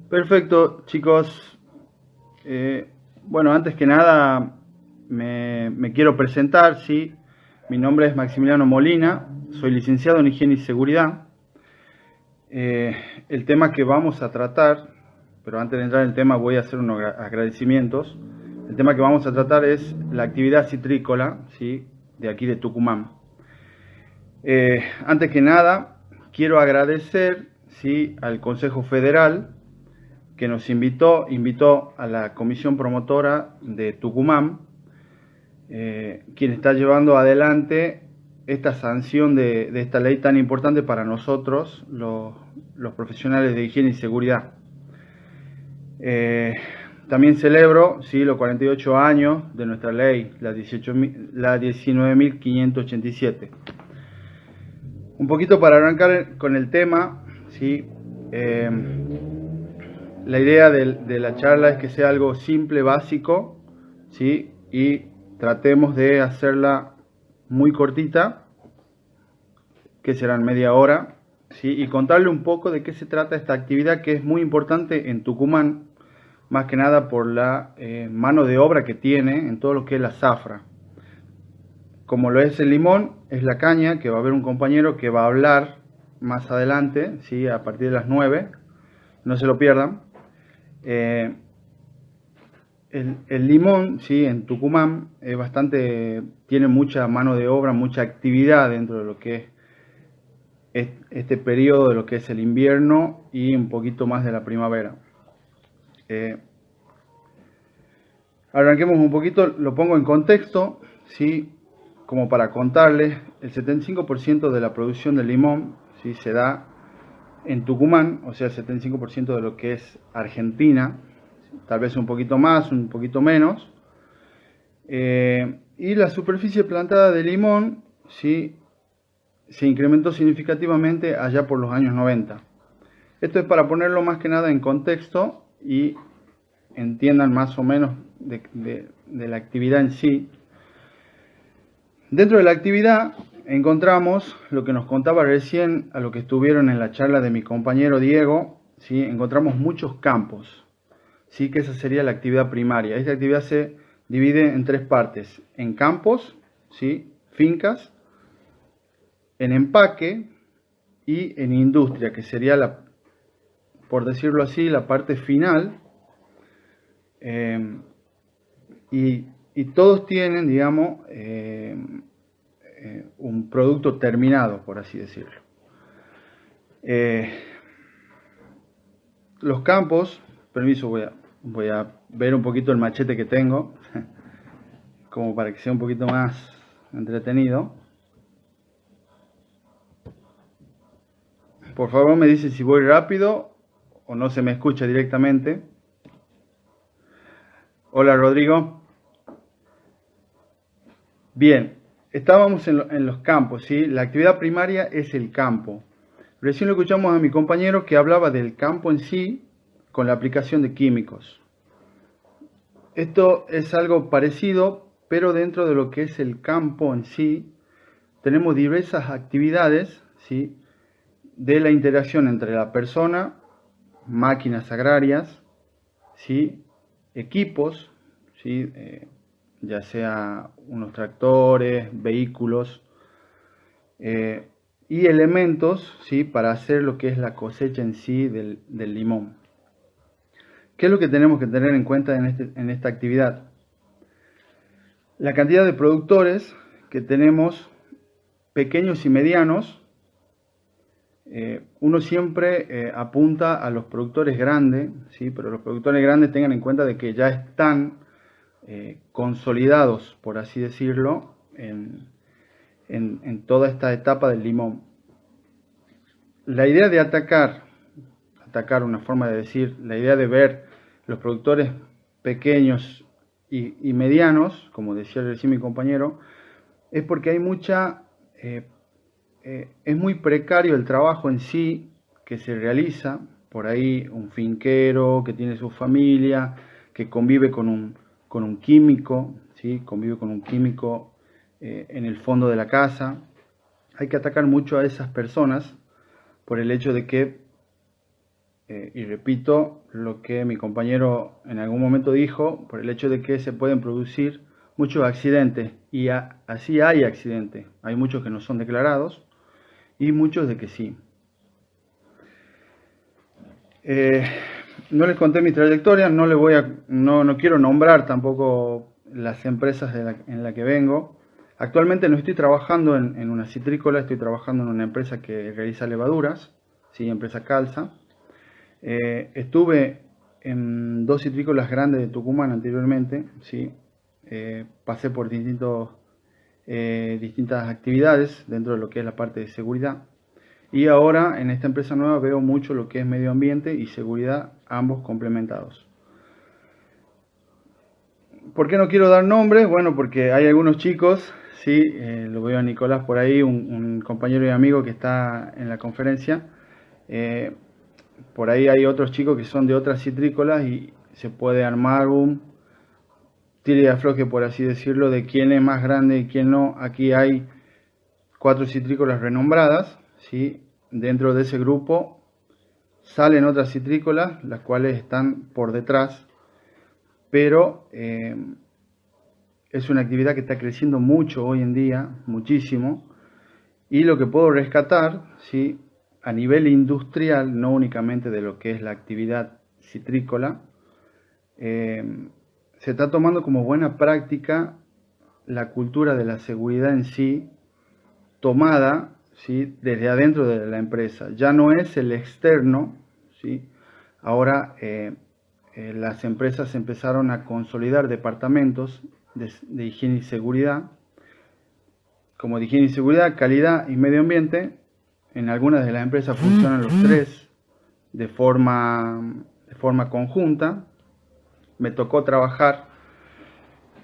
Perfecto, chicos. Bueno, antes que nada me quiero presentar, ¿sí? Mi nombre es Maximiliano Molina, soy licenciado en Higiene y Seguridad. El tema que vamos a tratar, pero antes de entrar en el tema voy a hacer unos agradecimientos. El tema que vamos a tratar es la actividad citrícola, ¿sí? De aquí de Tucumán. Antes que nada, quiero agradecer, ¿sí? Al Consejo Federal que nos invitó a la Comisión Promotora de Tucumán, quien está llevando adelante esta sanción de esta ley tan importante para nosotros, los profesionales de higiene y seguridad. También celebro, ¿sí?, los 48 años de nuestra ley, la 19.587. Un poquito para arrancar con el tema, ¿sí? La idea de la charla es que sea algo simple, básico, ¿sí? Y tratemos de hacerla muy cortita, que serán media hora, ¿sí? Y contarle un poco de qué se trata esta actividad que es muy importante en Tucumán, más que nada por la mano de obra que tiene en todo lo que es la zafra. Como lo es el limón, es la caña, que va a haber un compañero que va a hablar más adelante, ¿sí? A partir de las 9, no se lo pierdan. El limón, ¿sí?, en Tucumán es tiene mucha mano de obra, mucha actividad dentro de lo que es este periodo de lo que es el invierno y un poquito más de la primavera. Arranquemos un poquito, lo pongo en contexto, ¿sí?, como para contarles. El 75% de la producción de limón, ¿sí?, se da en Tucumán, o sea, el 75% de lo que es Argentina, tal vez un poquito más, un poquito menos. Y la superficie plantada de limón, ¿sí?, se incrementó significativamente allá por los años 90. Esto es para ponerlo más que nada en contexto y entiendan más o menos de la actividad en sí. Dentro de la actividad encontramos lo que nos contaba recién a lo que estuvieron en la charla de mi compañero Diego, ¿sí? Encontramos muchos campos, ¿sí?, que esa sería la actividad primaria. Esta actividad se divide en tres partes: en campos, ¿sí?, fincas, en empaque y en industria, que sería, por decirlo así, la parte final. Y todos tienen, digamos, un producto terminado, por así decirlo. Los campos, permiso, voy a ver un poquito el machete que tengo, como para que sea un poquito más entretenido. Por favor me dice si voy rápido o no se me escucha directamente. Hola Rodrigo. Bien, estábamos en los campos, ¿sí? La actividad primaria es el campo. Recién lo escuchamos a mi compañero que hablaba del campo en sí con la aplicación de químicos. Esto es algo parecido, pero dentro de lo que es el campo en sí, tenemos diversas actividades, ¿sí?, de la interacción entre la persona, máquinas agrarias, ¿sí?, equipos, ¿sí?, ya sea unos tractores, vehículos, y elementos, ¿sí?, para hacer lo que es la cosecha en sí del limón. ¿Qué es lo que tenemos que tener en cuenta en esta actividad? La cantidad de productores que tenemos, pequeños y medianos. Uno siempre apunta a los productores grandes, ¿sí?, pero los productores grandes tengan en cuenta de que ya están consolidados, por así decirlo, en toda esta etapa del limón. La idea de atacar una forma de decir, la idea de ver los productores pequeños y medianos, como decía recién mi compañero, es porque hay es muy precario el trabajo en sí que se realiza. Por ahí un finquero que tiene su familia, que convive con un químico, ¿sí?, convive con un químico en el fondo de la casa. Hay que atacar mucho a esas personas por el hecho de que, y repito lo que mi compañero en algún momento dijo, por el hecho de que se pueden producir muchos accidentes, y así hay accidentes. Hay muchos que no son declarados y muchos de que sí. No les conté mi trayectoria, no quiero nombrar tampoco las empresas en la que vengo. Actualmente no estoy trabajando en una citrícola, estoy trabajando en una empresa que realiza levaduras, sí, empresa Calza. Estuve en 2 citrícolas grandes de Tucumán anteriormente, sí. Pasé por distintas actividades dentro de lo que es la parte de seguridad. Y ahora en esta empresa nueva veo mucho lo que es medio ambiente y seguridad, ambos complementados. ¿Por qué no quiero dar nombres? Bueno, porque hay algunos chicos, sí, lo veo a Nicolás por ahí, un compañero y amigo que está en la conferencia. Por ahí hay otros chicos que son de otras citrícolas y se puede armar un tire y afloje, por así decirlo, de quién es más grande y quién no. Aquí hay 4 citrícolas renombradas, ¿sí? Dentro de ese grupo salen otras citrícolas, las cuales están por detrás, pero es una actividad que está creciendo mucho hoy en día, muchísimo, y lo que puedo rescatar, ¿sí? A nivel industrial, no únicamente de lo que es la actividad citrícola, se está tomando como buena práctica la cultura de la seguridad en sí, tomada, ¿sí? Desde adentro de la empresa. Ya no es el externo, ¿sí? Ahora las empresas empezaron a consolidar departamentos de higiene y seguridad, como de higiene y seguridad, calidad y medio ambiente. En algunas de las empresas funcionan los 3 de forma conjunta. Me tocó trabajar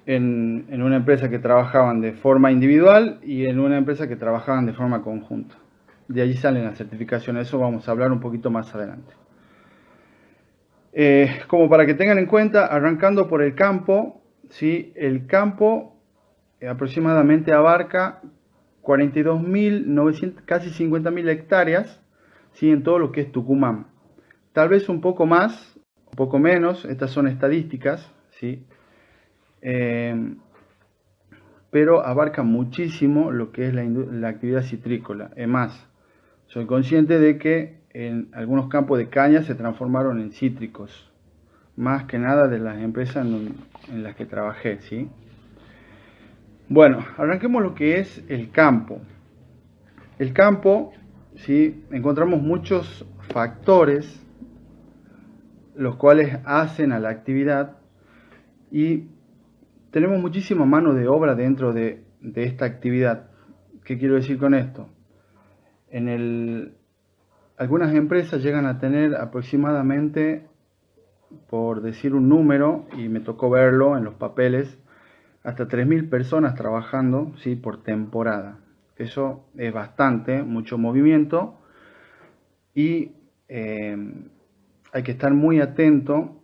en una empresa que trabajaban de forma individual y en una empresa que trabajaban de forma conjunta. De allí salen las certificaciones, eso vamos a hablar un poquito más adelante. Como para que tengan en cuenta, arrancando por el campo, ¿sí? El campo aproximadamente abarca 42.900, casi 50.000 hectáreas, ¿sí? En todo lo que es Tucumán. Tal vez un poco más, un poco menos, estas son estadísticas, ¿sí? Pero abarca muchísimo lo que es la actividad citrícola. Es más, soy consciente de que en algunos campos de caña se transformaron en cítricos, más que nada de las empresas en las que trabajé, ¿sí? Bueno, arranquemos lo que es el campo. El campo, ¿sí? Encontramos muchos factores los cuales hacen a la actividad y tenemos muchísima mano de obra dentro de esta actividad. ¿Qué quiero decir con esto? Algunas empresas llegan a tener aproximadamente, por decir un número, y me tocó verlo en los papeles, hasta 3.000 personas trabajando, ¿sí? Por temporada. Eso es bastante, mucho movimiento, y hay que estar muy atento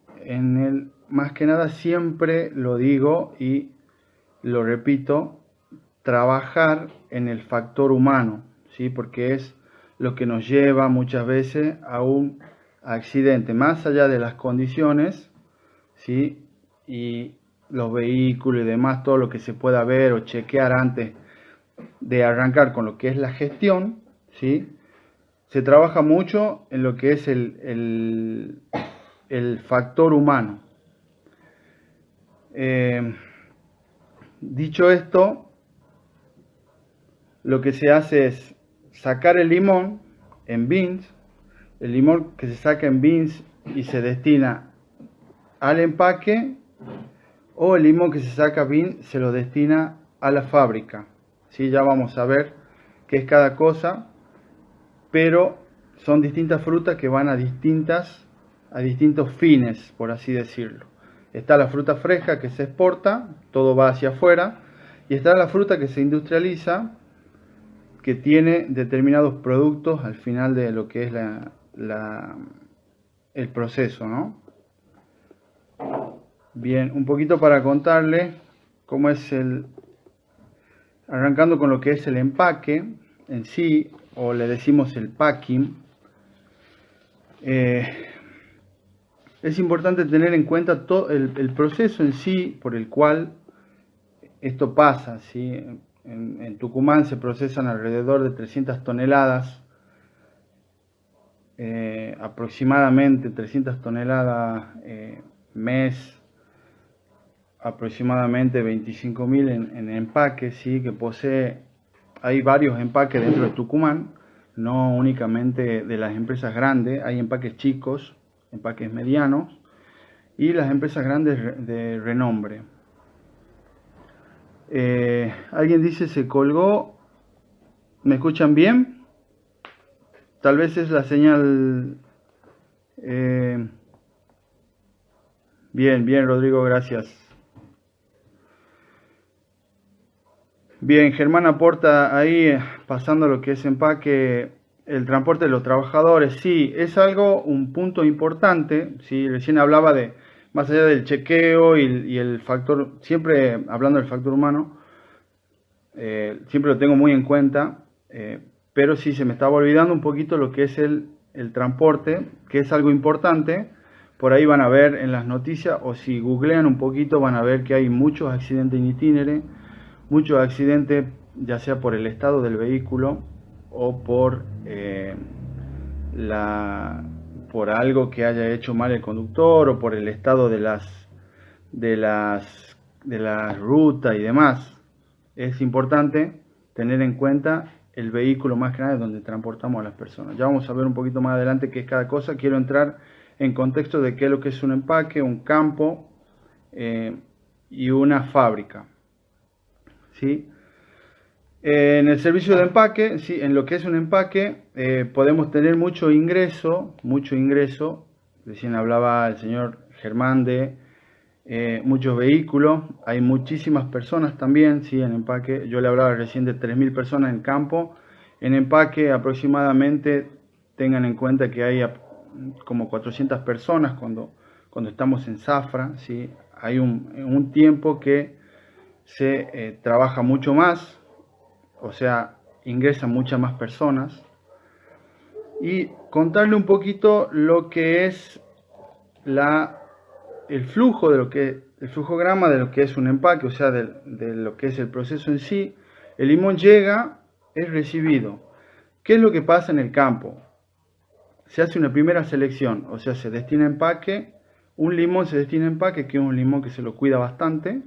más que nada, siempre lo digo y lo repito, trabajar en el factor humano, ¿sí? Porque es lo que nos lleva muchas veces a un accidente, más allá de las condiciones, ¿sí? Y los vehículos y demás, todo lo que se pueda ver o chequear antes de arrancar con lo que es la gestión, ¿sí? Se trabaja mucho en lo que es el factor humano. Dicho esto, lo que se hace es sacar el limón en bins, el limón que se saca en bins y se destina al empaque, o el limón que se saca bin se lo destina a la fábrica. ¿Sí? Ya vamos a ver qué es cada cosa, pero son distintas frutas que van a distintos fines, por así decirlo. Está la fruta fresca que se exporta, todo va hacia afuera, y está la fruta que se industrializa, que tiene determinados productos al final de lo que es el proceso, ¿no? Bien, un poquito para contarles cómo es arrancando con lo que es el empaque en sí, o le decimos el packing. Es importante tener en cuenta todo el proceso en sí por el cual esto pasa, ¿sí? En Tucumán se procesan alrededor de 300 toneladas, aproximadamente 300 toneladas mes, aproximadamente 25.000 en empaques, ¿sí? Que posee, hay varios empaques dentro de Tucumán, no únicamente de las empresas grandes, hay empaques chicos, empaques medianos y las empresas grandes de renombre. Alguien dice se colgó, ¿me escuchan bien? Tal vez es la señal. Bien, Rodrigo, gracias. Bien, Germán aporta ahí, pasando a lo que es empaque, el transporte de los trabajadores. Sí, es algo, un punto importante. Sí, recién hablaba de, más allá del chequeo y el factor, siempre hablando del factor humano, siempre lo tengo muy en cuenta, pero sí se me estaba olvidando un poquito lo que es el transporte, que es algo importante. Por ahí van a ver en las noticias, o si googlean un poquito, van a ver que hay muchos accidentes in itinere, muchos accidentes ya sea por el estado del vehículo o por algo que haya hecho mal el conductor o por el estado de la ruta y demás. Es importante tener en cuenta el vehículo más grande donde transportamos a las personas. Ya vamos a ver un poquito más adelante qué es cada cosa. Quiero entrar en contexto de qué es lo que es un empaque, un campo y una fábrica. ¿Sí? En el servicio de empaque, ¿sí? En lo que es un empaque, podemos tener mucho ingreso. Recién hablaba el señor Germán de muchos vehículos, hay muchísimas personas también, ¿sí? En empaque, yo le hablaba recién de 3.000 personas en campo. En empaque aproximadamente, tengan en cuenta que hay como 400 personas cuando estamos en zafra, ¿sí? Hay un tiempo que se trabaja mucho más, o sea, ingresan muchas más personas. Y contarle un poquito lo que es el flujo el flujograma de lo que es un empaque, o sea, de lo que es el proceso en sí. El limón llega, es recibido. ¿Qué es lo que pasa en el campo? Se hace una primera selección, o sea, se destina a empaque. Un limón se destina a empaque, que es un limón que se lo cuida bastante,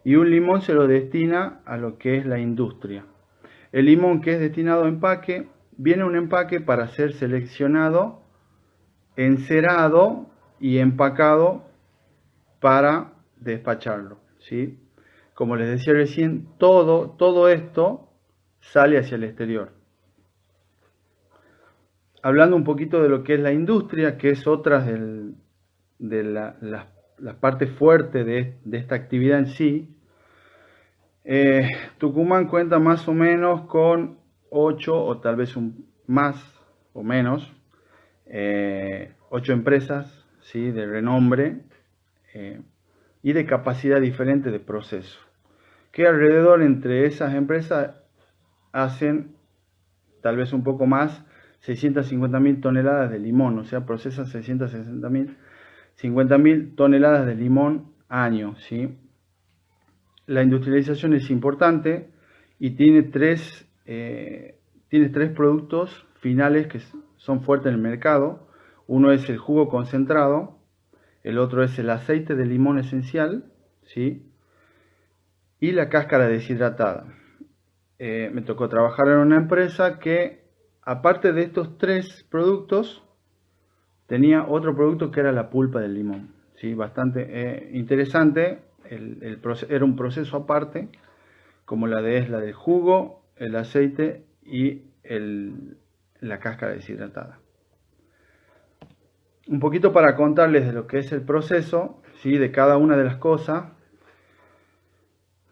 y un limón se lo destina a lo que es la industria. El limón que es destinado a empaque, viene a un empaque para ser seleccionado, encerado y empacado para despacharlo, ¿sí? Como les decía recién, todo esto sale hacia el exterior. Hablando un poquito de lo que es la industria, que es otra de las partes fuertes de esta actividad en sí, Tucumán cuenta más o menos con 8 o tal vez más o menos, 8 empresas, ¿sí? De renombre y de capacidad diferente de proceso, que alrededor entre esas empresas hacen tal vez un poco más, 650.000 toneladas de limón, o sea, procesan 650.000 toneladas de limón año, ¿sí? La industrialización es importante y tiene tres productos finales que son fuertes en el mercado. Uno es el jugo concentrado, el otro es el aceite de limón esencial, ¿sí? Y la cáscara deshidratada. Me tocó trabajar en una empresa que, aparte de estos tres productos, tenía otro producto que era la pulpa del limón, ¿sí? Bastante interesante. Era un proceso aparte, como la del jugo, el aceite y la cáscara deshidratada. Un poquito para contarles de lo que es el proceso, ¿sí? De cada una de las cosas.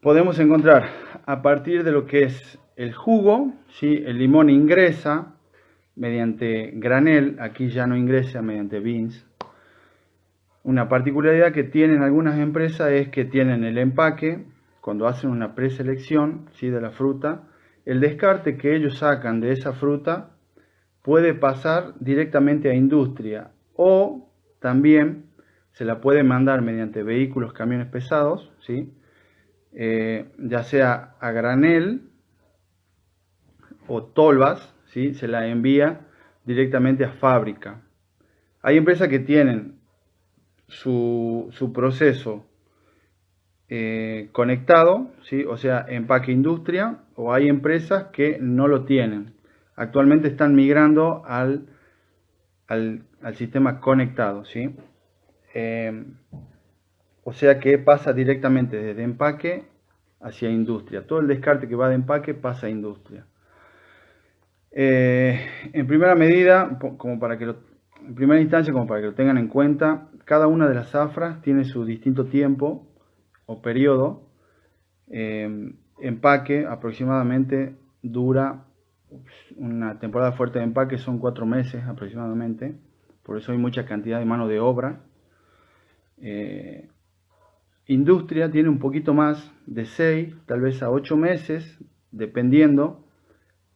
Podemos encontrar a partir de lo que es el jugo, ¿sí? El limón ingresa mediante granel, aquí ya no ingresa mediante beans. Una particularidad que tienen algunas empresas es que tienen el empaque, cuando hacen una preselección, ¿sí? De la fruta, el descarte que ellos sacan de esa fruta puede pasar directamente a industria o también se la puede mandar mediante vehículos, camiones pesados, ¿sí? Ya sea a granel o tolvas, ¿sí? Se la envía directamente a fábrica. Hay empresas que tienen su proceso conectado, ¿sí? O sea, empaque industria, o hay empresas que no lo tienen. Actualmente están migrando al sistema conectado, ¿sí? O sea que pasa directamente desde empaque hacia industria. Todo el descarte que va de empaque pasa a industria. En primera medida, en primera instancia, como para que lo tengan en cuenta, cada una de las zafras tiene su distinto tiempo o periodo. Empaque aproximadamente dura, una temporada fuerte de empaque son 4 meses aproximadamente, por eso hay mucha cantidad de mano de obra. Industria tiene un poquito más, de 6 tal vez a 8 meses, dependiendo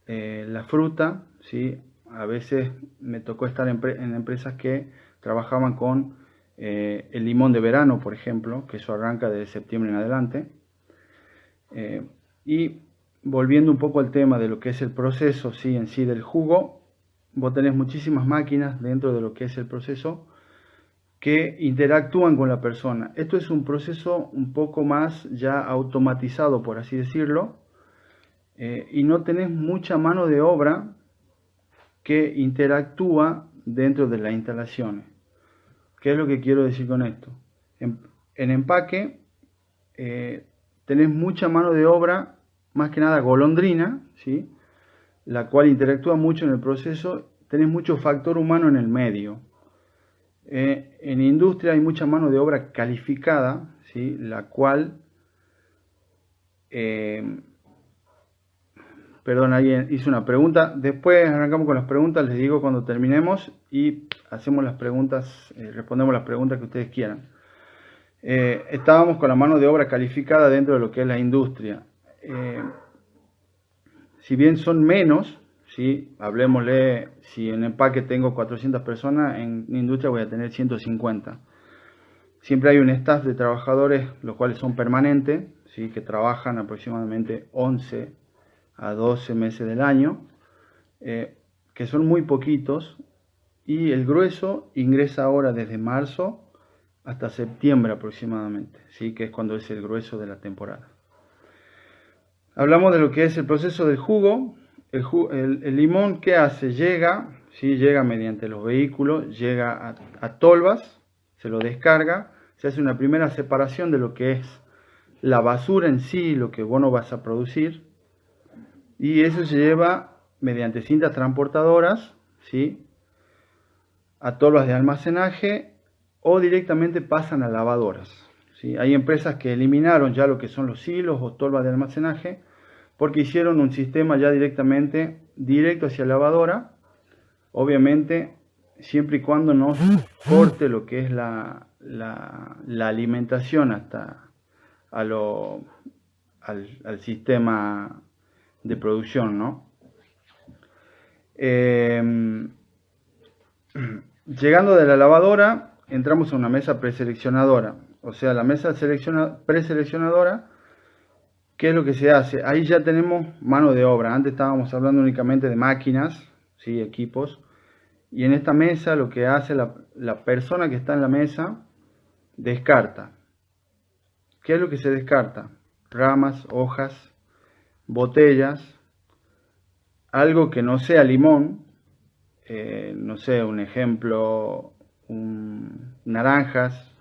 la fruta, ¿sí? A veces me tocó estar en empresas que trabajaban con el limón de verano, por ejemplo, que eso arranca de septiembre en adelante. Y volviendo un poco al tema de lo que es el proceso, ¿sí? En sí del jugo, vos tenés muchísimas máquinas dentro de lo que es el proceso que interactúan con la persona. Esto es un proceso un poco más ya automatizado, por así decirlo, y no tenés mucha mano de obra que interactúa dentro de las instalaciones. ¿Qué es lo que quiero decir con esto? En empaque tenés mucha mano de obra, más que nada golondrina, ¿sí? La cual interactúa mucho en el proceso. Tenés mucho factor humano en el medio. En industria hay mucha mano de obra calificada, ¿sí? La cual, perdón, alguien hizo una pregunta. Después arrancamos con las preguntas, les digo cuando terminemos y hacemos las preguntas, respondemos las preguntas que ustedes quieran. Estábamos con la mano de obra calificada dentro de lo que es la industria. Si bien son menos, ¿sí? Hablemosle, si en empaque tengo 400 personas, en industria voy a tener 150. Siempre hay un staff de trabajadores, los cuales son permanentes, ¿sí? Que trabajan aproximadamente 11 a 12 meses del año, que son muy poquitos, y el grueso ingresa ahora desde marzo hasta septiembre aproximadamente, ¿sí? Que es cuando es el grueso de la temporada. Hablamos de lo que es el proceso del jugo. El limón, ¿qué hace? Llega, ¿sí? Llega mediante los vehículos, llega a tolvas, se lo descarga, se hace una primera separación de lo que es la basura en sí, lo que vos no vas a producir, y eso se lleva mediante cintas transportadoras, ¿sí? A tolvas de almacenaje o directamente pasan a lavadoras, ¿sí? Hay empresas que eliminaron ya lo que son los silos o tolvas de almacenaje porque hicieron un sistema ya directo hacia lavadora, obviamente siempre y cuando no corte lo que es la alimentación hasta al sistema de producción, ¿no? Llegando de la lavadora, entramos a una mesa preseleccionadora. O sea, la mesa preseleccionadora, ¿qué es lo que se hace? Ahí ya tenemos mano de obra. Antes estábamos hablando únicamente de máquinas, ¿sí? Equipos. Y en esta mesa lo que hace la persona que está en la mesa, descarta. ¿Qué es lo que se descarta? Ramas, hojas, botellas, algo que no sea limón, no sé, un ejemplo, naranjas,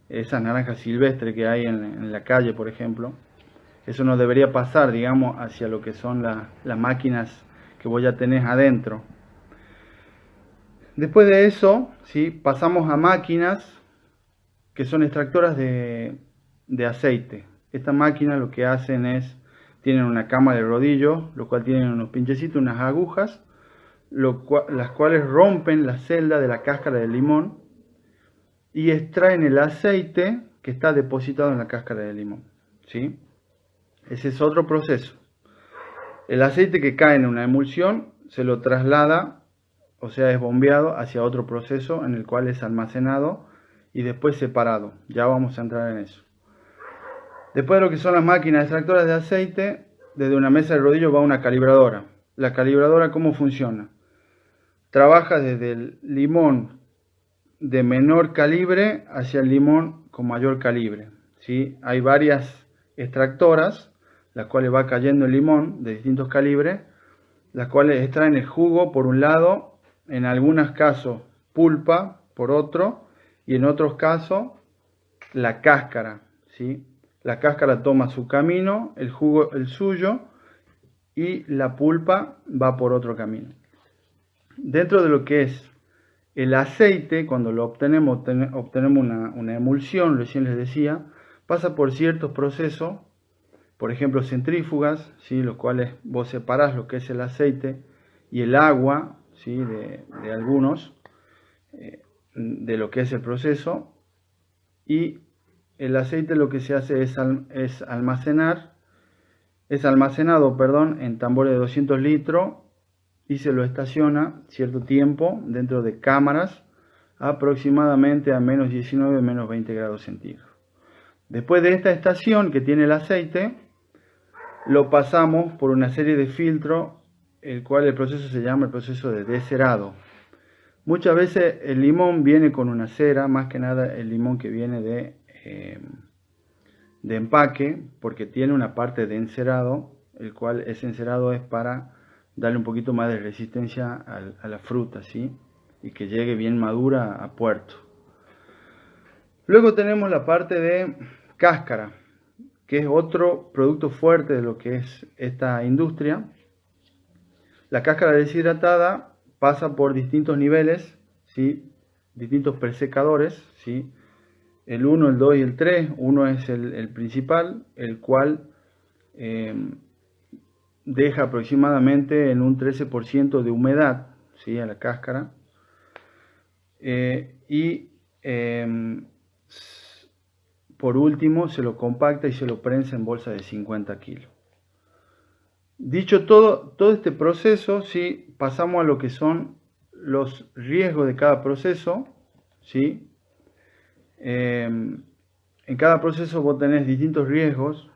esas naranjas silvestres que hay en la calle, por ejemplo. Eso no debería pasar, digamos, hacia lo que son las máquinas que vos ya tenés adentro. Después de eso, ¿sí? Pasamos a máquinas que son extractoras de aceite. Estas máquinas lo que hacen es, tienen una cama de rodillo, lo cual tienen unos pinchecitos, unas agujas, las cuales rompen la celda de la cáscara del limón y extraen el aceite que está depositado en la cáscara del limón, ¿sí? Ese es otro proceso. El aceite que cae en una emulsión se lo traslada, o sea, es bombeado hacia otro proceso en el cual es almacenado y después separado. Ya vamos a entrar en eso. Después de lo que son las máquinas extractoras de aceite, desde una mesa de rodillo va una calibradora. La calibradora, ¿cómo funciona? Trabaja desde el limón de menor calibre hacia el limón con mayor calibre, ¿sí? Hay varias extractoras, las cuales va cayendo el limón de distintos calibres, las cuales extraen el jugo por un lado, en algunos casos pulpa por otro, y en otros casos la cáscara, ¿sí? La cáscara toma su camino, el jugo el suyo, y la pulpa va por otro camino. Dentro de lo que es el aceite, cuando lo obtenemos una emulsión, recién les decía, pasa por ciertos procesos, por ejemplo centrífugas, ¿sí? Los cuales vos separás lo que es el aceite y el agua, ¿sí? de algunos, de lo que es el proceso, y el aceite lo que se hace es almacenado, en tambores de 200 litros y se lo estaciona cierto tiempo dentro de cámaras aproximadamente a menos 19, menos 20 grados centígrados. Después de esta estación que tiene el aceite, lo pasamos por una serie de filtros, el cual el proceso se llama el proceso de descerado. Muchas veces el limón viene con una cera, más que nada el limón que viene de empaque, porque tiene una parte de encerado, el cual ese encerado es para darle un poquito más de resistencia a la fruta, ¿sí? Y que llegue bien madura a puerto. Luego tenemos la parte de cáscara, que es otro producto fuerte de lo que es esta industria. La cáscara deshidratada pasa por distintos niveles, ¿sí? Distintos presecadores, ¿sí? El 1, el 2 y el 3. Uno es el principal, el cual deja aproximadamente en un 13% de humedad, ¿sí? A la cáscara. Por último se lo compacta y se lo prensa en bolsa de 50 kilos. Dicho todo este proceso, ¿sí? Pasamos a lo que son los riesgos de cada proceso, ¿sí? En cada proceso vos tenés distintos riesgos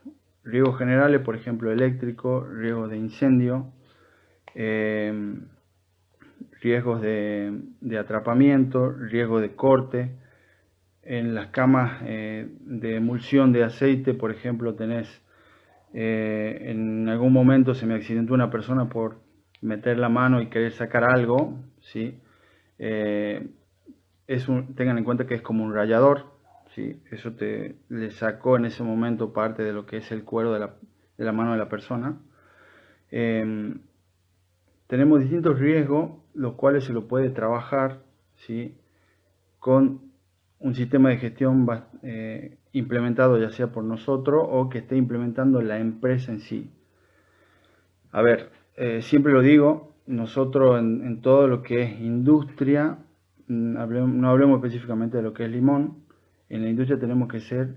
generales, por ejemplo eléctrico, riesgos de incendio, riesgos de atrapamiento, riesgo de corte. En las camas de emulsión de aceite, por ejemplo, tenés, en algún momento se me accidentó una persona por meter la mano y querer sacar algo, ¿sí? Tengan en cuenta que es como un rallador, ¿sí? Eso le sacó en ese momento parte de lo que es el cuero de la mano de la persona. Tenemos distintos riesgos, los cuales se lo puede trabajar, ¿sí? Con un sistema de gestión implementado ya sea por nosotros o que esté implementando la empresa en sí. A ver, siempre lo digo, nosotros en todo lo que es industria, no hablemos específicamente de lo que es limón, en la industria tenemos que ser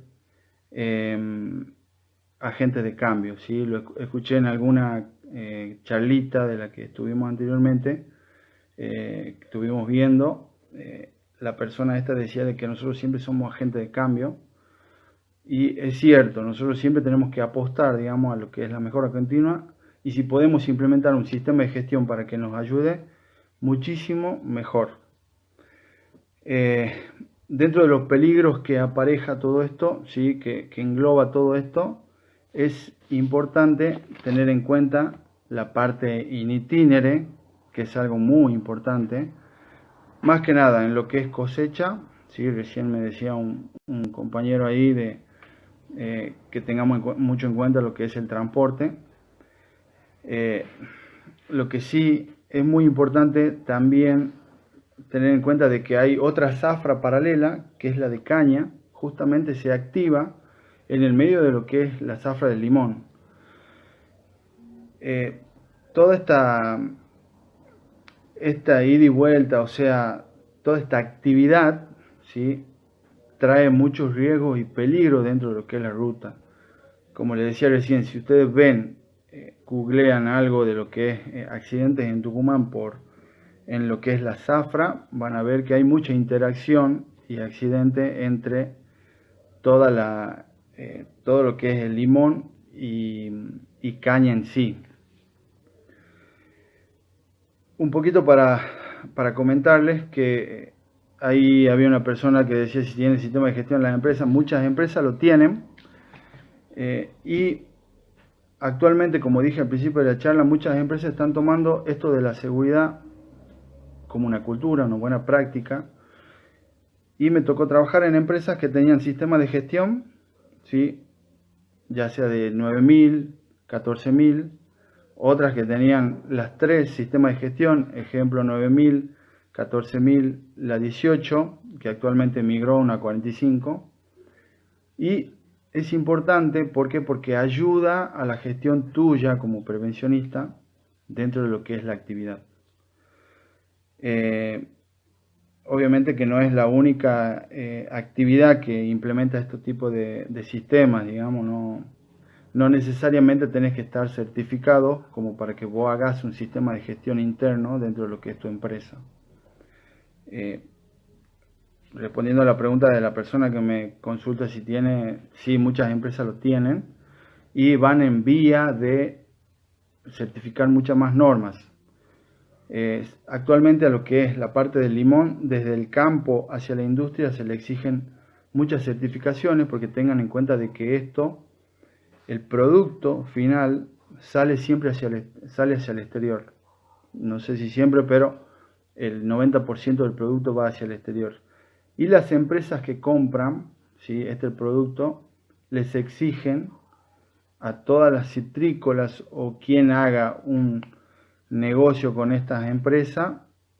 agentes de cambio, ¿sí? Lo escuché en alguna charlita de la que estuvimos anteriormente, que estuvimos viendo. La persona esta decía de que nosotros siempre somos agentes de cambio, y es cierto, nosotros siempre tenemos que apostar, digamos, a lo que es la mejora continua, y si podemos implementar un sistema de gestión para que nos ayude, muchísimo mejor. Dentro de los peligros que apareja todo esto, ¿sí? que engloba todo esto, es importante tener en cuenta la parte in itinere, que es algo muy importante. Más que nada en lo que es cosecha, ¿sí? Recién me decía un compañero ahí que tengamos mucho en cuenta lo que es el transporte. Lo que sí es muy importante también tener en cuenta de que hay otra zafra paralela, que es la de caña, justamente se activa en el medio de lo que es la zafra del limón. Toda esta ida y vuelta, o sea, toda esta actividad, ¿sí? Trae muchos riesgos y peligros dentro de lo que es la ruta. Como les decía recién, si ustedes ven googlean algo de lo que es accidentes en Tucumán en lo que es la zafra, van a ver que hay mucha interacción y accidente entre todo lo que es el limón y caña en sí. Un poquito para comentarles que ahí había una persona que decía si tiene sistema de gestión en las empresas. Muchas empresas lo tienen y actualmente, como dije al principio de la charla, muchas empresas están tomando esto de la seguridad como una cultura, una buena práctica. Y me tocó trabajar en empresas que tenían sistemas de gestión, ¿sí? Ya sea de 9.000, 14.000, otras que tenían las tres sistemas de gestión, ejemplo 9.000, 14.000, la 18, que actualmente migró a una 45. Y es importante, ¿por qué? Porque ayuda a la gestión tuya como prevencionista dentro de lo que es la actividad. Obviamente que no es la única actividad que implementa este tipo de sistemas, digamos, no necesariamente tenés que estar certificado como para que vos hagas un sistema de gestión interno dentro de lo que es tu empresa. Respondiendo a la pregunta de la persona que me consulta si tiene, sí, muchas empresas lo tienen y van en vía de certificar muchas más normas. Actualmente a lo que es la parte del limón, desde el campo hacia la industria se le exigen muchas certificaciones porque tengan en cuenta de que el producto final sale siempre sale hacia el exterior. No sé si siempre, pero el 90% del producto va hacia el exterior. Y las empresas que compran, ¿sí?, este producto, les exigen a todas las citrícolas o quien haga un negocio con estas empresas,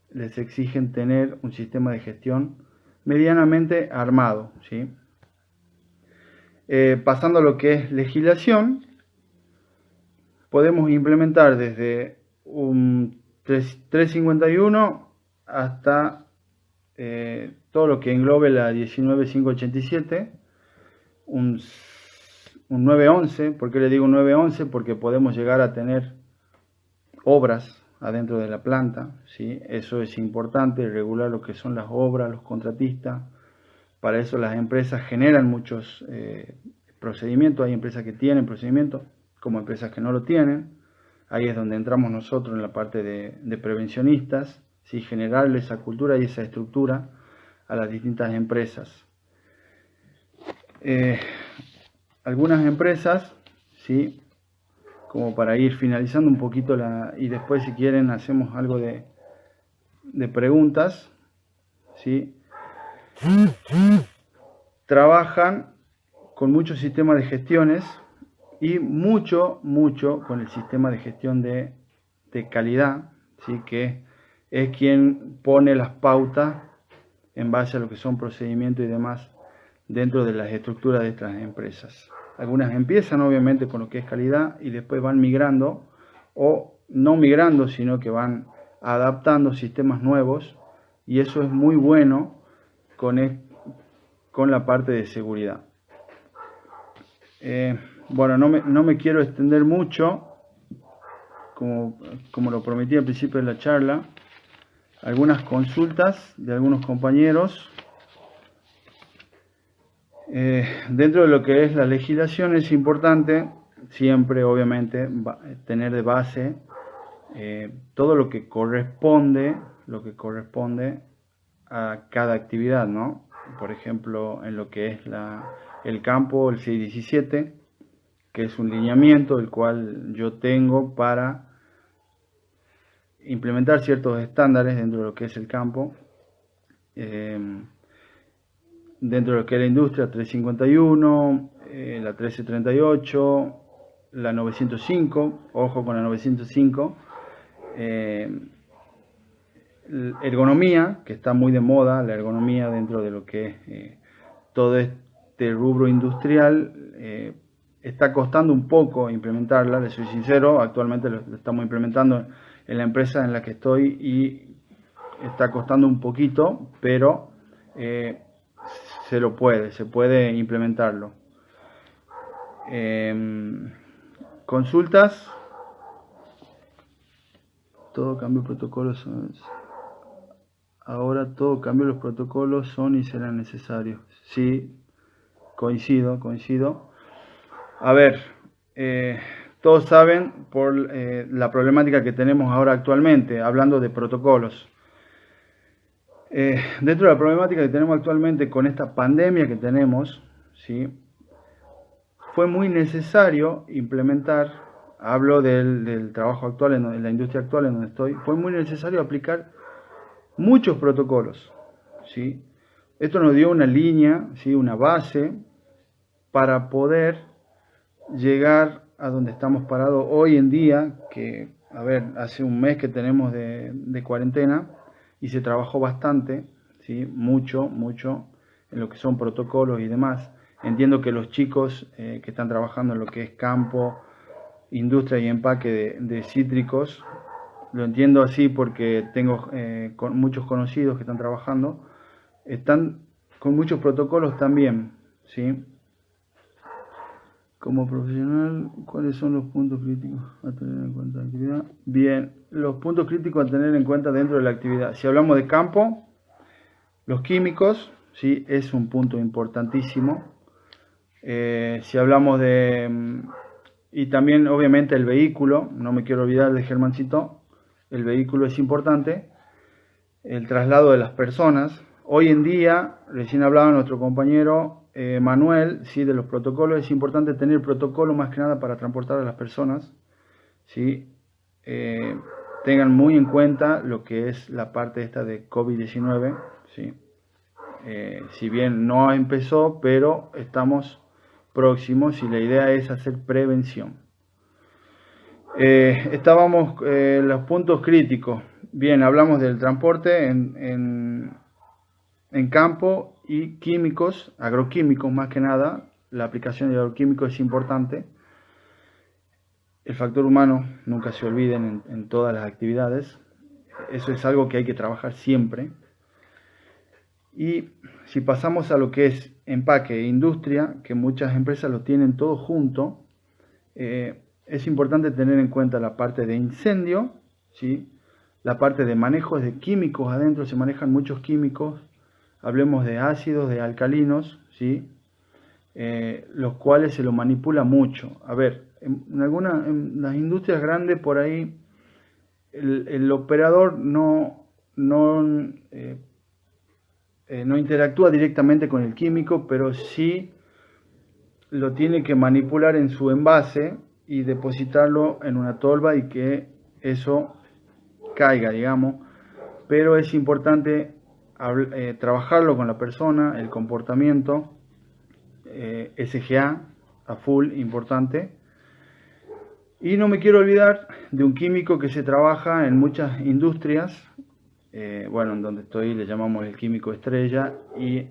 les exigen tener un sistema de gestión medianamente armado, ¿sí? Pasando a lo que es legislación, podemos implementar desde un 351 hasta todo lo que englobe la 19587, un 911. ¿Por qué le digo 911? Porque podemos llegar a tener obras adentro de la planta, ¿sí? Eso es importante, regular lo que son las obras, los contratistas. Para eso las empresas generan muchos procedimientos. Hay empresas que tienen procedimientos, como empresas que no lo tienen. Ahí es donde entramos nosotros en la parte de prevencionistas, ¿sí? Generarle esa cultura y esa estructura a las distintas empresas. Algunas empresas, ¿sí?, como para ir finalizando un poquito y después si quieren hacemos algo de preguntas, ¿sí?, trabajan con muchos sistemas de gestiones y mucho con el sistema de gestión de calidad, ¿sí?, que es quien pone las pautas en base a lo que son procedimientos y demás dentro de las estructuras de estas empresas. Algunas empiezan obviamente con lo que es calidad y después van migrando, o no migrando, sino que van adaptando sistemas nuevos, y eso es muy bueno con la parte de seguridad. Bueno, no me quiero extender mucho, como lo prometí al principio de la charla. Algunas consultas de algunos compañeros. Dentro de lo que es la legislación es importante siempre, obviamente, tener de base todo lo que corresponde a cada actividad, ¿no? Por ejemplo, en lo que es el campo, el 617, que es un lineamiento el cual yo tengo para implementar ciertos estándares dentro de lo que es el campo. Dentro de lo que es la industria, 351, la 1338, la 905, ojo con la 905, ergonomía, que está muy de moda, la ergonomía dentro de lo que es todo este rubro industrial. Está costando un poco implementarla, les soy sincero, actualmente lo estamos implementando en la empresa en la que estoy y está costando un poquito, pero se puede implementarlo. Consultas, todo cambio de protocolos. Ahora todo cambio de los protocolos son y serán necesarios. Sí, coincido. A ver, todos saben por la problemática que tenemos ahora actualmente, hablando de protocolos. Dentro de la problemática que tenemos actualmente con esta pandemia que tenemos, ¿sí? Fue muy necesario implementar, hablo del trabajo actual, en la industria actual en donde estoy, fue muy necesario aplicar muchos protocolos, ¿sí? Esto nos dio una línea, ¿sí? Una base para poder llegar a donde estamos parados hoy en día, que, a ver, hace un mes que tenemos de cuarentena y se trabajó bastante, ¿sí? Mucho en lo que son protocolos y demás. Entiendo que los chicos que están trabajando en lo que es campo, industria y empaque de cítricos, lo entiendo así porque tengo muchos conocidos que están trabajando, están con muchos protocolos también, ¿sí? Como profesional, ¿cuáles son los puntos críticos a tener en cuenta de la actividad? Bien, los puntos críticos a tener en cuenta dentro de la actividad. Si hablamos de campo, los químicos, ¿sí? Es un punto importantísimo. Si hablamos de... Y también, obviamente, el vehículo, no me quiero olvidar de Germancito, el vehículo es importante. El traslado de las personas. Hoy en día, recién hablaba nuestro compañero Manuel, ¿sí? De los protocolos. Es importante tener protocolo más que nada para transportar a las personas, ¿sí? Tengan muy en cuenta lo que es la parte esta de COVID-19, ¿sí? Si bien no empezó, pero estamos próximos y la idea es hacer prevención. Estábamos los puntos críticos. Bien, hablamos del transporte en campo y químicos, agroquímicos más que nada. La aplicación de agroquímicos es importante. El factor humano, nunca se olviden en todas las actividades. Eso es algo que hay que trabajar siempre. Y si pasamos a lo que es empaque e industria, que muchas empresas lo tienen todo junto, es importante tener en cuenta la parte de incendio, ¿sí? La parte de manejo de químicos adentro, se manejan muchos químicos, hablemos de ácidos, de alcalinos, ¿sí? Los cuales se lo manipula mucho. A ver, en las industrias grandes por ahí, el operador no interactúa directamente con el químico, pero sí lo tiene que manipular en su envase y depositarlo en una tolva y que eso caiga, digamos. Pero es importante trabajarlo con la persona, el comportamiento, SGA a full, importante. Y no me quiero olvidar de un químico que se trabaja en muchas industrias, bueno, en donde estoy le llamamos el químico estrella, y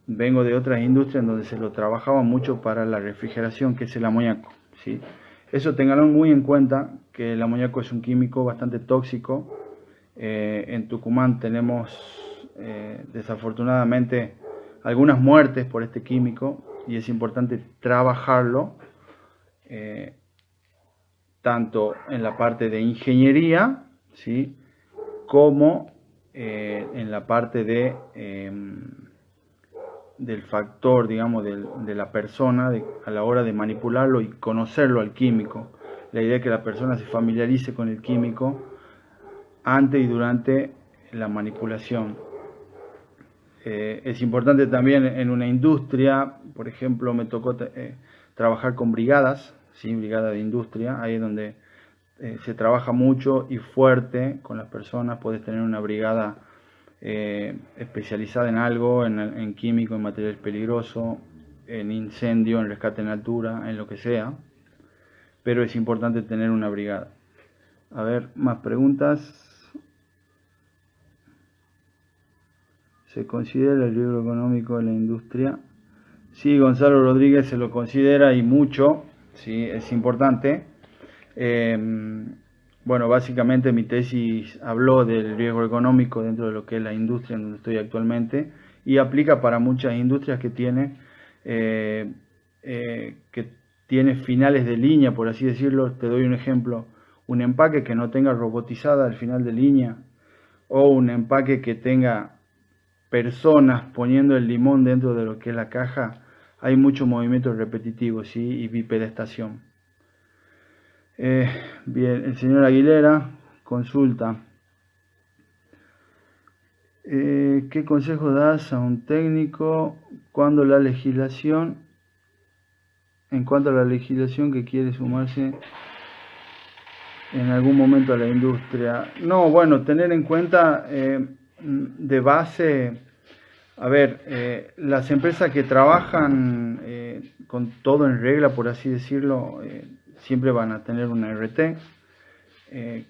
vengo de otras industrias en donde se lo trabajaba mucho para la refrigeración, que es el amoníaco, ¿sí? Eso tenganlo muy en cuenta, que el amoníaco es un químico bastante tóxico. En Tucumán tenemos desafortunadamente algunas muertes por este químico y es importante trabajarlo tanto en la parte de ingeniería, ¿sí? Como en la parte del factor, digamos, de la persona a la hora de manipularlo y conocerlo al químico. La idea es que la persona se familiarice con el químico antes y durante la manipulación. Es importante también en una industria, por ejemplo, me tocó trabajar con brigadas, ¿sí? Brigada de industria, ahí es donde se trabaja mucho y fuerte con las personas. Puedes tener una brigada especializada en algo, en químico, en material peligroso, en incendio, en rescate en altura, en lo que sea, pero es importante tener una brigada. A ver, más preguntas. ¿Se considera el riesgo económico de la industria? Sí, Gonzalo Rodríguez se lo considera y mucho, sí, es importante. Bueno, básicamente mi tesis habló del riesgo económico dentro de lo que es la industria en donde estoy actualmente y aplica para muchas industrias que tiene finales de línea, por así decirlo. Te doy un ejemplo, un empaque que no tenga robotizada al final de línea, o un empaque que tenga personas poniendo el limón dentro de lo que es la caja, hay mucho movimiento repetitivo, ¿sí? Y bipedestación. Bien, el señor Aguilera consulta. ¿Qué consejo das a un técnico cuando la legislación, en cuanto a la legislación que quiere sumarse en algún momento a la industria? No, bueno, tener en cuenta de base, a ver, las empresas que trabajan con todo en regla, por así decirlo, siempre van a tener una RT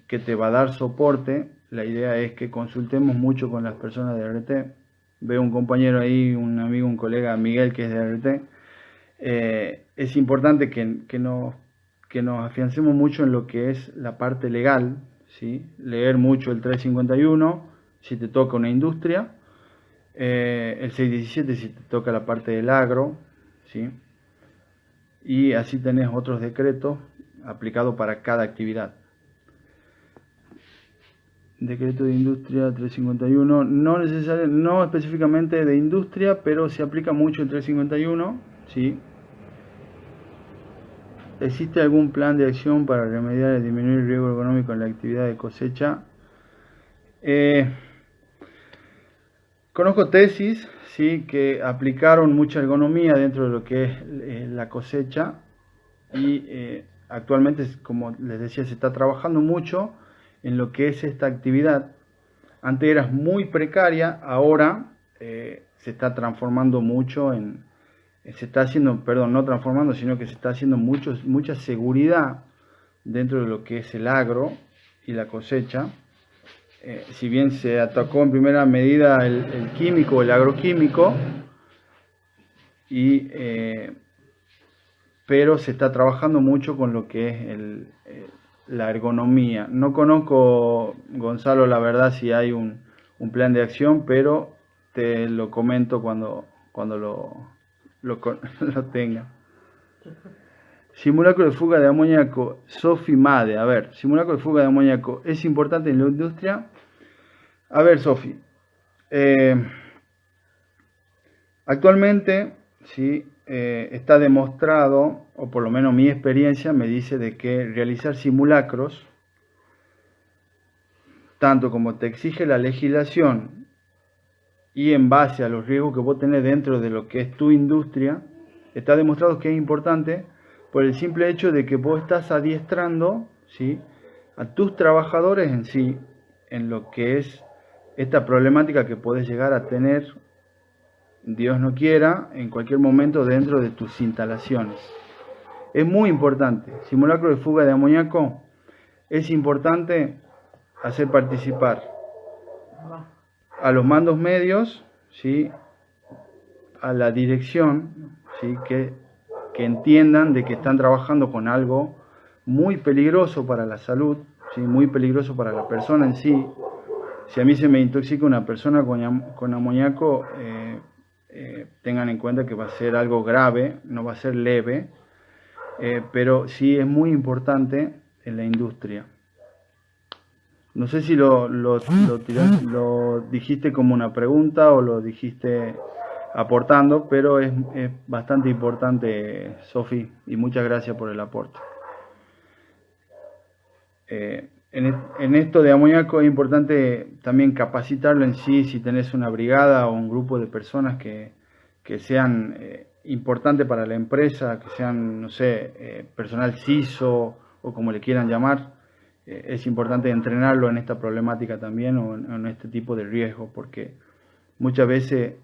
que te va a dar soporte. La idea es que consultemos mucho con las personas de RT. Veo un compañero ahí, un amigo, un colega, Miguel, que es de RT. Es importante que nos afiancemos mucho en lo que es la parte legal, ¿sí? Leer mucho el 351 si te toca una industria, el 617 si te toca la parte del agro, ¿sí? Y así tenés otros decretos aplicados para cada actividad. Decreto de industria 351, no específicamente de industria, pero se aplica mucho el 351, ¿sí? ¿Existe algún plan de acción para remediar y disminuir el riesgo económico en la actividad de cosecha? Conozco tesis, ¿sí? Que aplicaron mucha ergonomía dentro de lo que es la cosecha y actualmente, como les decía, se está trabajando mucho en lo que es esta actividad. Antes era muy precaria, ahora se está transformando mucho se está haciendo, perdón, no transformando, sino que se está haciendo mucha seguridad dentro de lo que es el agro y la cosecha. Si bien se atacó en primera medida el químico, el agroquímico, pero se está trabajando mucho con lo que es la ergonomía. No conozco, Gonzalo, la verdad, si hay un plan de acción, pero te lo comento cuando lo tenga. Simulacro de fuga de amoníaco, Sofi Made. A ver, simulacro de fuga de amoníaco, ¿es importante en la industria? A ver, Sofi, actualmente sí, está demostrado, o por lo menos mi experiencia me dice de que realizar simulacros, tanto como te exige la legislación y en base a los riesgos que vos tenés dentro de lo que es tu industria, está demostrado que es importante por el simple hecho de que vos estás adiestrando, ¿sí?, a tus trabajadores en sí, en lo que es esta problemática que puedes llegar a tener, Dios no quiera, en cualquier momento dentro de tus instalaciones. Es muy importante. Simulacro de fuga de amoníaco, es importante hacer participar a los mandos medios, ¿sí?, a la dirección, ¿sí?, que entiendan de que están trabajando con algo muy peligroso para la salud, ¿sí?, muy peligroso para la persona en sí. Si a mí se me intoxica una persona con amoníaco, tengan en cuenta que va a ser algo grave, no va a ser leve, pero sí es muy importante en la industria. No sé si lo dijiste como una pregunta o lo dijiste aportando, pero es bastante importante, Sofi, y muchas gracias por el aporte. En esto de amoníaco es importante también capacitarlo en sí, si tenés una brigada o un grupo de personas que sean importantes para la empresa, que sean, no sé, personal CISO o como le quieran llamar. Es importante entrenarlo en esta problemática también o en este tipo de riesgo, porque muchas veces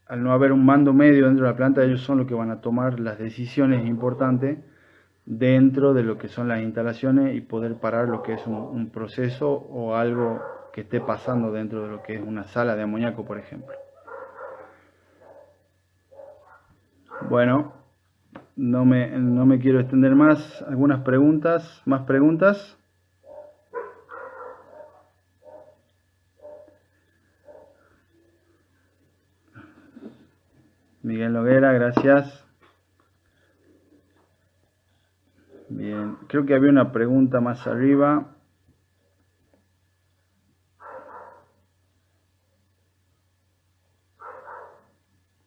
al no haber un mando medio dentro de la planta, ellos son los que van a tomar las decisiones importantes dentro de lo que son las instalaciones y poder parar lo que es un proceso o algo que esté pasando dentro de lo que es una sala de amoníaco, por ejemplo. Bueno, no me quiero extender más. ¿Algunas preguntas? ¿Más preguntas? Miguel Noguera, gracias. Bien. creo que había una pregunta más arriba.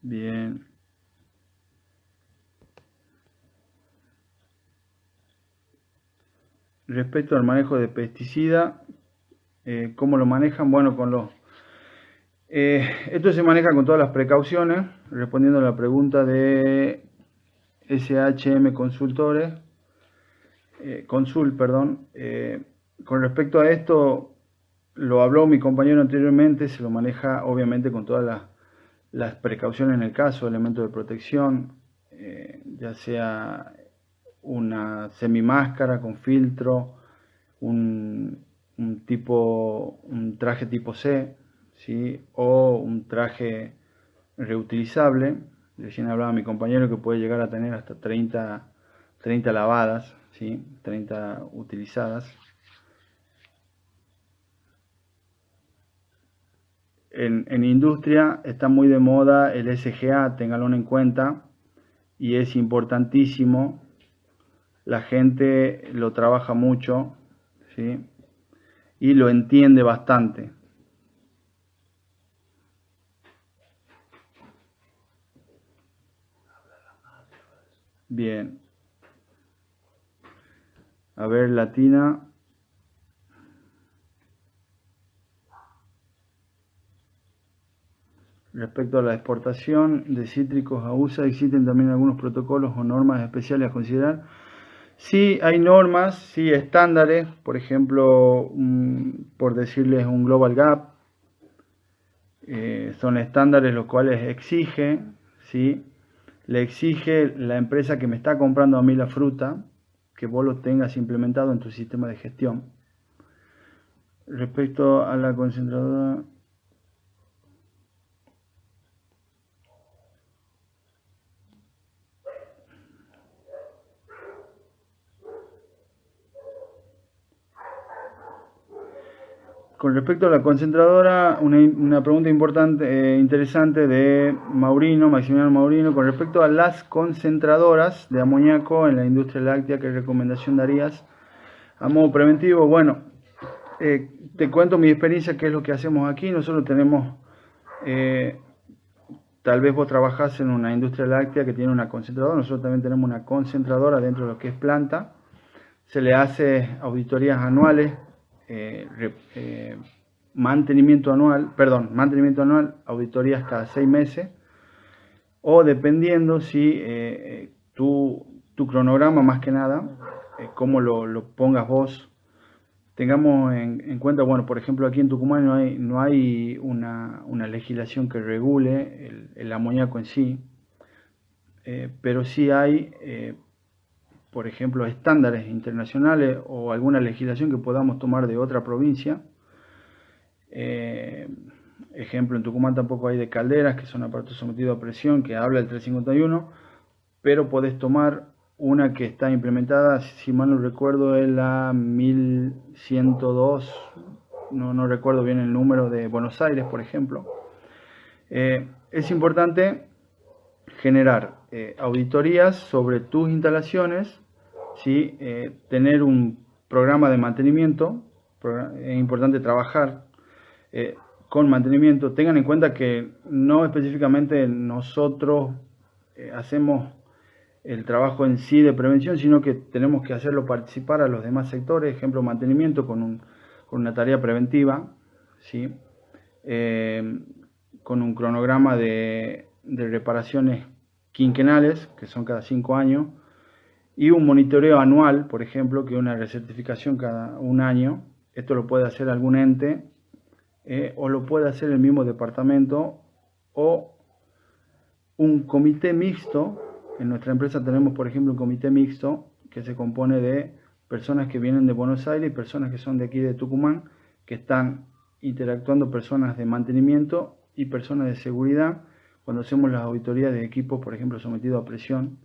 Bien. Respecto al manejo de pesticida, ¿cómo lo manejan? Bueno, esto se maneja con todas las precauciones, respondiendo a la pregunta de SHM Consul, perdón. Con respecto a esto, lo habló mi compañero anteriormente, se lo maneja obviamente con todas las precauciones en el caso, elementos de protección, ya sea una semimáscara con filtro, un traje tipo C, ¿sí? O un traje reutilizable. Recién hablaba mi compañero que puede llegar a tener hasta 30 lavadas, ¿sí? 30 utilizadas. En industria está muy de moda el SGA, ténganlo en cuenta, y es importantísimo. La gente lo trabaja mucho, ¿sí? Y lo entiende bastante. Bien. A ver, Latina. Respecto a la exportación de cítricos a USA, ¿existen también algunos protocolos o normas especiales a considerar? Sí, hay normas, sí, estándares, por ejemplo, por decirles un Global Gap, son estándares los cuales exige, ¿sí? Le exige la empresa que me está comprando a mí la fruta, que vos lo tengas implementado en tu sistema de gestión. Respecto a la concentradora, con respecto a la concentradora, una pregunta importante, interesante de Maximiliano Maurino, con respecto a las concentradoras de amoníaco en la industria láctea, ¿qué recomendación darías a modo preventivo? Bueno, te cuento mi experiencia, qué es lo que hacemos aquí. Nosotros tenemos, tal vez vos trabajás en una industria láctea que tiene una concentradora, nosotros también tenemos una concentradora dentro de lo que es planta. Se le hace auditorías anuales, mantenimiento anual, auditorías cada 6 meses, o dependiendo si tu cronograma, más que nada, cómo lo pongas vos. Tengamos en cuenta, bueno, por ejemplo, aquí en Tucumán no hay una legislación que regule el amoníaco en sí, pero sí hay, por ejemplo, estándares internacionales o alguna legislación que podamos tomar de otra provincia. Ejemplo, en Tucumán tampoco hay de calderas, que son aparatos sometidos a presión, que habla el 351, pero podés tomar una que está implementada, si mal no recuerdo, es la 1102, no recuerdo bien el número, de Buenos Aires, por ejemplo. Es importante generar auditorías sobre tus instalaciones, ¿sí? Tener un programa de mantenimiento, es importante trabajar con mantenimiento. Tengan en cuenta que no específicamente nosotros hacemos el trabajo en sí de prevención, sino que tenemos que hacerlo participar a los demás sectores, ejemplo, mantenimiento con una tarea preventiva, ¿sí? Con un cronograma de reparaciones quinquenales, que son cada 5 años, y un monitoreo anual, por ejemplo, que es una recertificación cada 1 año. Esto lo puede hacer algún ente, o lo puede hacer el mismo departamento, o un comité mixto. En nuestra empresa tenemos, por ejemplo, un comité mixto que se compone de personas que vienen de Buenos Aires y personas que son de aquí de Tucumán, que están interactuando, personas de mantenimiento y personas de seguridad, cuando hacemos las auditorías de equipos, por ejemplo, sometidos a presión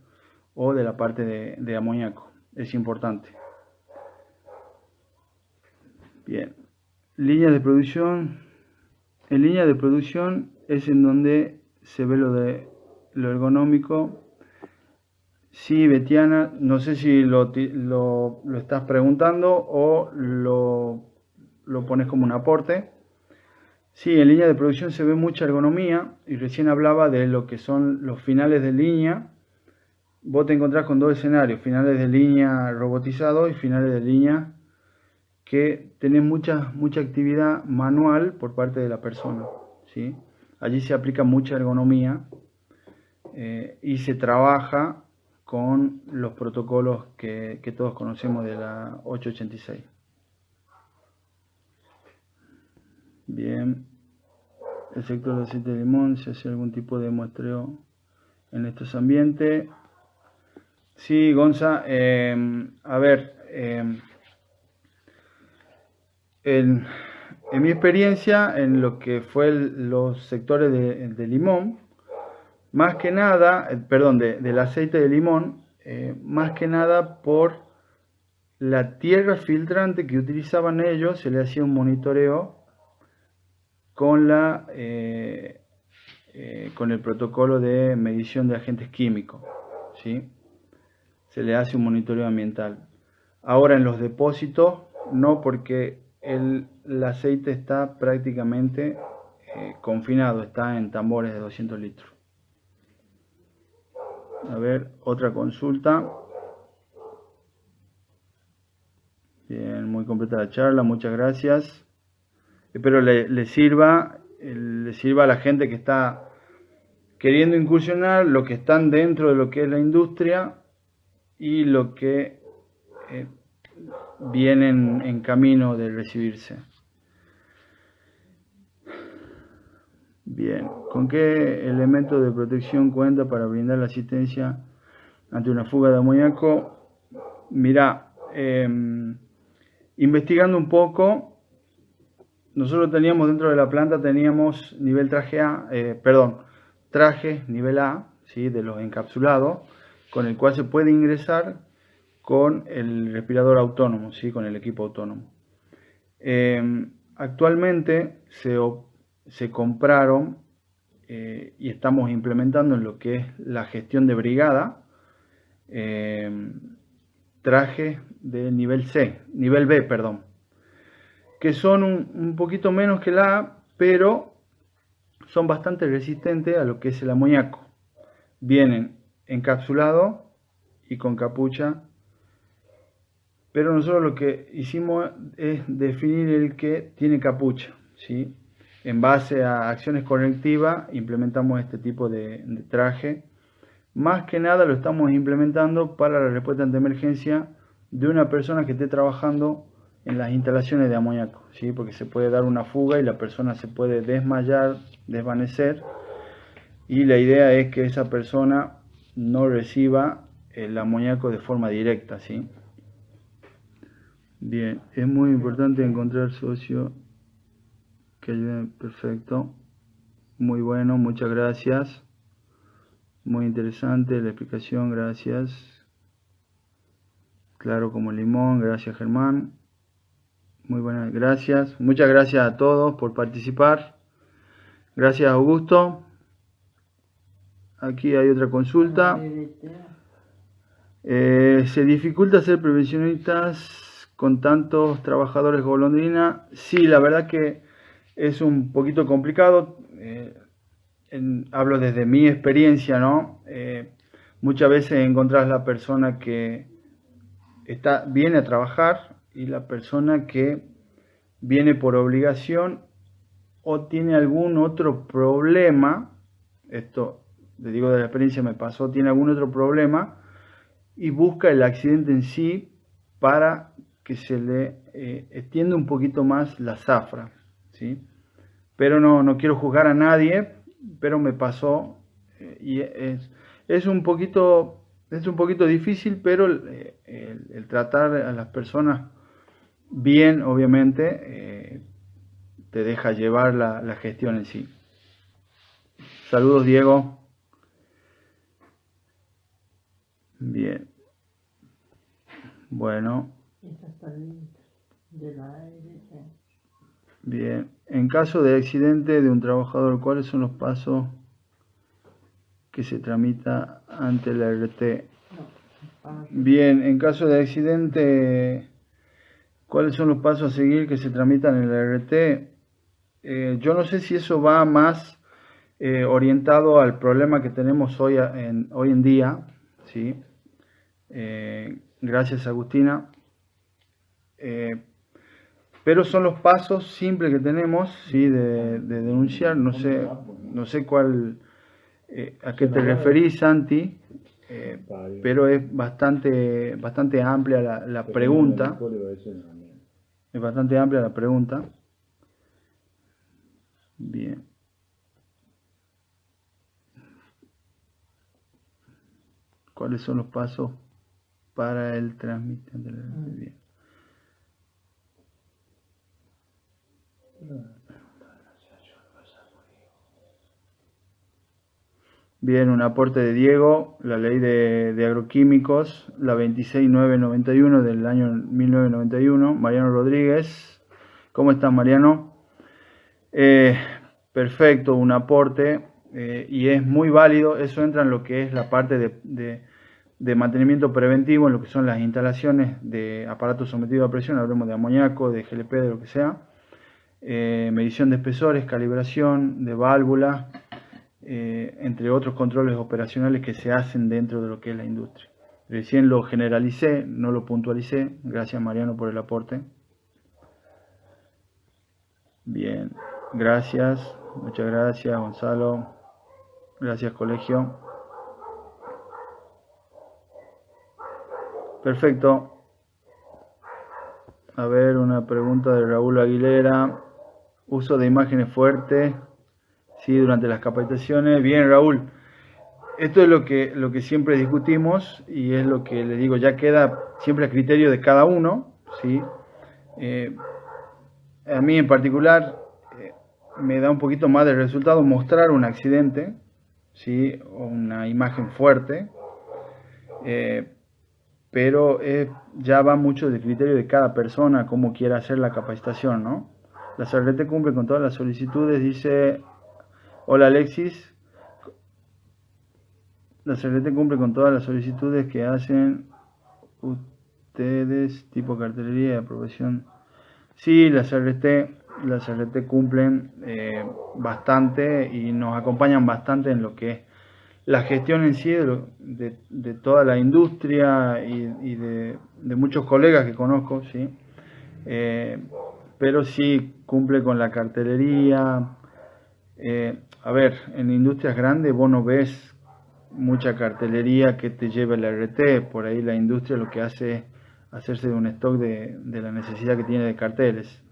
o de la parte de amoníaco. Es importante. Bien. Línea de producción. En línea de producción es en donde se ve lo ergonómico. Sí, Betiana, no sé si lo estás preguntando o lo pones como un aporte. Sí, en línea de producción se ve mucha ergonomía y recién hablaba de lo que son los finales de línea. Vos te encontrás con dos escenarios, finales de línea robotizados y finales de línea que tenés mucha actividad manual por parte de la persona, ¿sí? Allí se aplica mucha ergonomía y se trabaja con los protocolos que todos conocemos de la 886. Bien, el sector de aceite de limón, se hace algún tipo de muestreo en estos ambientes. Sí, Gonza, a ver, en mi experiencia, en lo que fue los sectores de limón, más que nada, perdón, del aceite de limón, más que nada por la tierra filtrante que utilizaban ellos, se le hacía un monitoreo con con el protocolo de medición de agentes químicos, ¿sí? Se le hace un monitoreo ambiental. Ahora en los depósitos no, porque el aceite está prácticamente confinado, está en tambores de 200 litros. A ver, otra consulta. Bien, muy completa la charla, muchas gracias. Espero le sirva a la gente que está queriendo incursionar, los que están dentro de lo que es la industria y lo que vienen en camino de recibirse. Bien, ¿con qué elemento de protección cuenta para brindar la asistencia ante una fuga de amoníaco? Mirá, investigando un poco, nosotros teníamos dentro de la planta, teníamos nivel traje A, traje nivel A, ¿sí? De los encapsulados, con el cual se puede ingresar con el respirador autónomo, ¿sí? Con el equipo autónomo. Actualmente se compraron y estamos implementando en lo que es la gestión de brigada, trajes de nivel B, perdón, que son un poquito menos que la A, pero son bastante resistentes a lo que es el amoníaco. Vienen encapsulados y con capucha, pero nosotros lo que hicimos es definir el que tiene capucha, ¿sí? En base a acciones correctivas implementamos este tipo de traje. Más que nada lo estamos implementando para la respuesta ante emergencia de una persona que esté trabajando en las instalaciones de amoníaco, ¿sí? Porque se puede dar una fuga y la persona se puede desmayar, desvanecer, y la idea es que esa persona no reciba el amoníaco de forma directa, ¿sí? Bien, es muy importante encontrar socio que ayude. Perfecto, muy bueno, muchas gracias, muy interesante la explicación, gracias. Claro como limón, gracias Germán. Muy buenas, gracias. Muchas gracias a todos por participar. Gracias Augusto. Aquí hay otra consulta. ¿Se dificulta ser prevencionistas con tantos trabajadores golondrina? Sí, la verdad que es un poquito complicado. Hablo desde mi experiencia, ¿no? Muchas veces encontrás la persona que viene a trabajar y la persona que viene por obligación o tiene algún otro problema. Esto, les digo de la experiencia, me pasó, tiene algún otro problema y busca el accidente en sí para que se le extienda un poquito más la zafra, ¿sí? Pero no quiero juzgar a nadie, pero me pasó y es un poquito difícil, pero el tratar a las personas bien, obviamente, te deja llevar la gestión en sí. Saludos, Diego. Bien. Bueno. Bien. En caso de accidente de un trabajador, ¿cuáles son los pasos que se tramita ante la RT? Bien, en caso de accidente, ¿cuáles son los pasos a seguir que se tramitan en la RT? Yo no sé si eso va más orientado al problema que tenemos hoy en día, ¿sí? Gracias, Agustina. Pero son los pasos simples que tenemos, ¿sí? De denunciar. No sé a qué te referís, Santi, pero es bastante amplia la pregunta. Es bastante amplia la pregunta. Bien. ¿Cuáles son los pasos para el transmitente? Bien. Bien, un aporte de Diego, la ley de agroquímicos, la 26991 del año 1991. Mariano Rodríguez, ¿cómo estás, Mariano? Perfecto, un aporte y es muy válido. Eso entra en lo que es la parte de mantenimiento preventivo, en lo que son las instalaciones de aparatos sometidos a presión, hablemos de amoníaco, de GLP, de lo que sea. Medición de espesores, calibración de válvulas, entre otros controles operacionales que se hacen dentro de lo que es la industria. Recién lo generalicé, no lo puntualicé. Gracias, Mariano, por el aporte. Bien, gracias, muchas gracias, Gonzalo. Gracias, colegio. Perfecto. A ver, una pregunta de Raúl Aguilera. Uso de imágenes fuertes, sí, durante las capacitaciones. Bien, Raúl. Esto es lo que siempre discutimos y es lo que le digo, ya queda siempre a criterio de cada uno, ¿sí? A mí en particular me da un poquito más de resultado mostrar un accidente, ¿sí? O una imagen fuerte, pero ya va mucho del criterio de cada persona, cómo quiera hacer la capacitación, ¿no? La CRT cumple con todas las solicitudes, dice, hola Alexis, la CRT cumple con todas las solicitudes que hacen ustedes, tipo cartelería y aprobación. Sí, las CRT cumplen bastante y nos acompañan bastante en lo que es la gestión en sí de toda la industria y de muchos colegas que conozco, ¿sí? Pero sí cumple con la cartelería. A ver, en industrias grandes vos no ves mucha cartelería que te lleve la RT, por ahí la industria lo que hace es hacerse de un stock de la necesidad que tiene de carteles.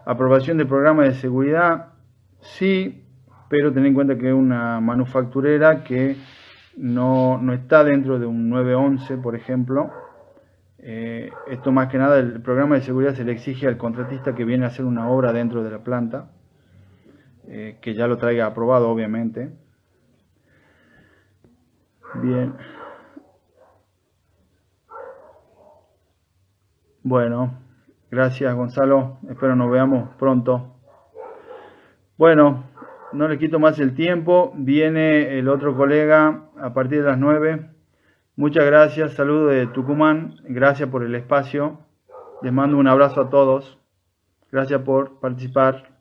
Aprobación de programas de seguridad, sí, pero ten en cuenta que es una manufacturera que no está dentro de un 911, por ejemplo. Esto más que nada, el programa de seguridad se le exige al contratista que viene a hacer una obra dentro de la planta, que ya lo traiga aprobado, obviamente. Bien. Bueno, gracias Gonzalo, espero nos veamos pronto. Bueno, no le quito más el tiempo, viene el otro colega a partir de las 9. Muchas gracias, saludo de Tucumán, gracias por el espacio, les mando un abrazo a todos, gracias por participar.